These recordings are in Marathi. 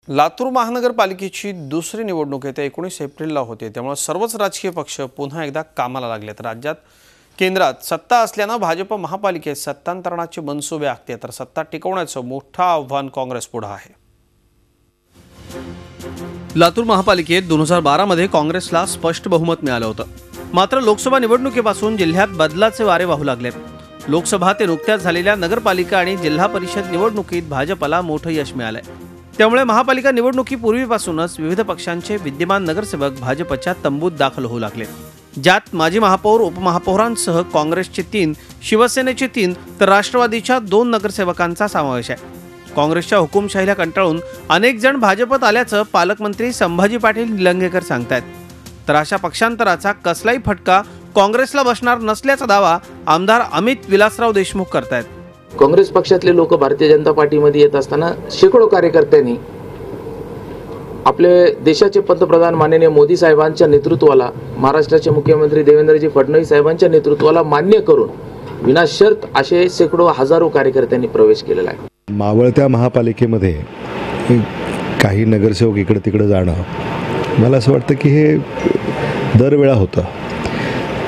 लातूर महानगरपालिकेची दुसरी निवडणूक येत्या 19 एप्रिलला होते। त्यामुळे सर्वच राजकीय पक्ष पुन्हा एकदा कामाला लागलेत। राज्यात केंद्रात सत्ता असल्याने भाजप महापालिकेत सत्तांतरणाचे मनसुबे आखते, तर सत्ता टिकवण्याचं मोठं आव्हान काँग्रेस पुढे आहे। लातूर महापालिकेत 2012 मध्ये काँग्रेसला स्पष्ट बहुमत मिळालं होतं। मात्र लोकसभा निवडणुकीपासून जिल्ह्यात बदलाचे वारे वाहू लागले। लोकसभा ते नुकत्याच झालेल्या नगरपालिका आणि जिल्हा परिषद निवडणुकीत भाजपला मोठं यश मिळालंय। त्यामुळे महापालिका निवडणुकीपूर्वीपासूनच विविध पक्षांचे विद्यमान नगरसेवक भाजपच्या तंबूत दाखल होऊ लागले, ज्यात माजी महापौर, उपमहापौरांसह काँग्रेसचे 3, शिवसेनेचे 3 तर राष्ट्रवादीच्या 2 नगरसेवकांचा समावेश आहे। काँग्रेसच्या हुकुमशाहीला कंटाळून अनेक जण भाजपत आल्याचं पालकमंत्री संभाजी पाटील निलंगेकर सांगतात। तर अशा पक्षांतराचा कसलाही फटका काँग्रेसला बसणार नसल्याचा दावा आमदार अमित विलासराव देशमुख करतायत। काँग्रेस पक्षातले लोक भारतीय जनता पार्टीमध्ये येत असताना शेकडो कार्यकर्त्यांनी आपले देशाचे पंतप्रधान माननीय मोदी साहेबांच्या नेतृत्वाला, महाराष्ट्राचे मुख्यमंत्री देवेंद्रजी फडणवीस साहेबांच्या नेतृत्वाला मान्य करून विनाशर्त असे शेकडो हजारो कार्यकर्त्यांनी प्रवेश केलेला आहे। मावळत्या महापालिकेमध्ये काही नगरसेवक इकडे तिकडे जाणं, मला असं वाटतं की हे दरवेळा होतं।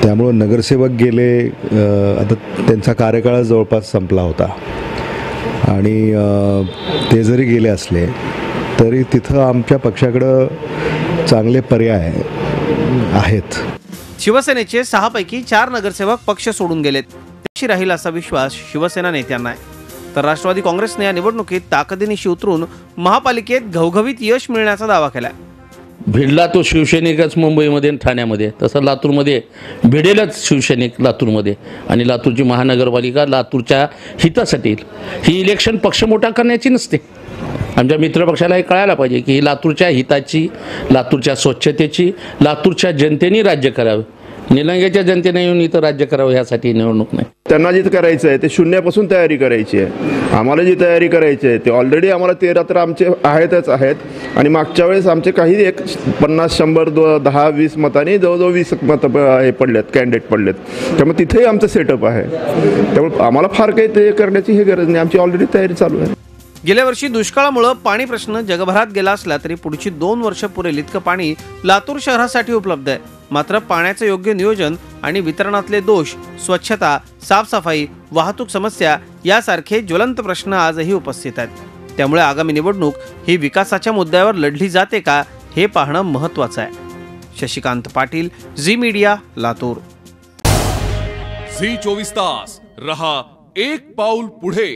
त्यामुळे नगरसेवक गेले, आता त्यांचा कार्यकाळ जवळपास संपला होता आणि ते जरी गेले असले तरी तिथं आमच्या पक्षाकडे चांगले पर्याय आहेत। शिवसेनेचे 6 पैकी 4 नगरसेवक पक्ष सोडून गेलेत, त्याशी राहील असा विश्वास शिवसेना नेत्यांना आहे। तर राष्ट्रवादी काँग्रेसने या निवडणुकीत ताकदीनिशी उतरून महापालिकेत घवघवीत यश मिळण्याचा दावा केलाय। भिडला तो शिवसैनिकच मुंबईमध्ये, ठाण्यामध्ये, तसं लातूरमध्ये भिडेलच शिवसैनिक लातूरमध्ये। आणि लातूरची महानगरपालिका लातूरच्या हितासाठी, ही इलेक्शन पक्ष मोठा करण्याची नसते। आमच्या मित्रपक्षाला हे कळायला पाहिजे की ही लातूरच्या हिताची, लातूरच्या स्वच्छतेची, लातूरच्या जनतेने राज्य करावे। निलंगेच्या जनतेने येऊन इथं राज्य करावं यासाठी निवडणूक नाही। त्यांना जे करायचं आहे ते शून्यापासून तयारी करायची आहे। आम्हाला जी तयारी करायची आहे ते ऑलरेडी आम्हाला 13 तर आमचे आहेतच आहेत आणि मागच्या वेळेस आमचे काही 50, 100, 10, 20 मतांनी जवळजवळ 20 मतं हे पडलेत, कॅन्डिडेट पडलेत। त्यामुळे तिथेही आमचं सेटअप आहे। त्यामुळे आम्हाला फार काही ते करण्याची ही गरज नाही, आमची ऑलरेडी तयारी चालू आहे। गेल्या वर्षी दुष्काळामुळे पाणी प्रश्न जगभरात गेला असला तरी पुढची 2 वर्ष पुरेल इतकं पाणी लातूर शहरासाठी उपलब्ध आहे। मात्र पाण्याचं योग्य नियोजन आणि वितरणातले दोष, स्वच्छता, साफसफाई, वाहतूक समस्या यासारखे ज्वलंत प्रश्न आजही उपस्थित आहेत। त्यामुळे आगामी निवडणूक ही विकासाच्या मुद्द्यावर लढली जाते का हे पाहणं महत्त्वाचं आहे। शशिकांत पाटील, झी मीडिया, लातूर। झी 24 तास रहा एक पाऊल पुढे।